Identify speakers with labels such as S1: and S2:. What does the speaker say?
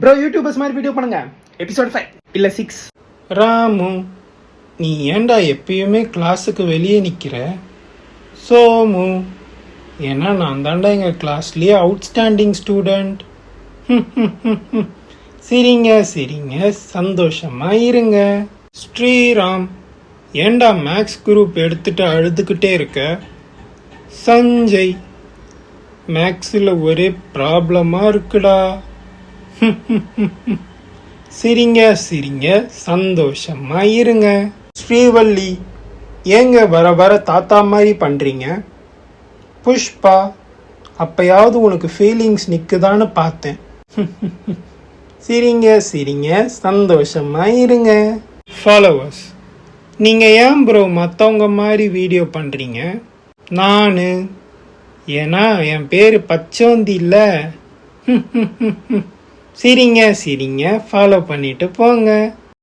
S1: Bro YouTubers மாதிரி video பண்ணுங்க. Episode 5 இல்ல 6.
S2: ராமு, நீ ஏன்டா எப்பயுமே கிளாஸுக்கு வெளியே நிற்கிற? சோமு, ஏன்னா நான் தாண்டா எங்கள் கிளாஸ்லேயே அவுட்ஸ்டாண்டிங் ஸ்டூடெண்ட். சிரிங்க சிரிங்க, சந்தோஷமா இருங்க. ஸ்ரீராம், ஏன்டா மேக்ஸ் குரூப் எடுத்துட்டு அழுதுகிட்டே இருக்க? சஞ்சய், மேக்ஸில் ஒரே ப்ராப்ளமாக இருக்குடா. சிரிங்க சிரிங்க, சந்தோஷமா இருங்க. ஸ்ரீவள்ளி, ஏங்க வர வர தாத்தா மாதிரி பண்றீங்க? புஷ்பா, அப்பயாவது உனக்கு ஃபீலிங்ஸ் நிற்குதான்னு பார்த்தேன். சிரிங்க சிரிங்க, சந்தோஷமா இருங்க. ஃபாலோவர்ஸ், நீங்கள் ஏன் ப்ரோ மற்றவங்க மாதிரி வீடியோ பண்ணுறீங்க? நான் ஏன்னா என் பேர் பச்சோந்தி இல்லை. சிரிங்க சிரிங்க, ஃபாலோ பண்ணிட்டு போங்க.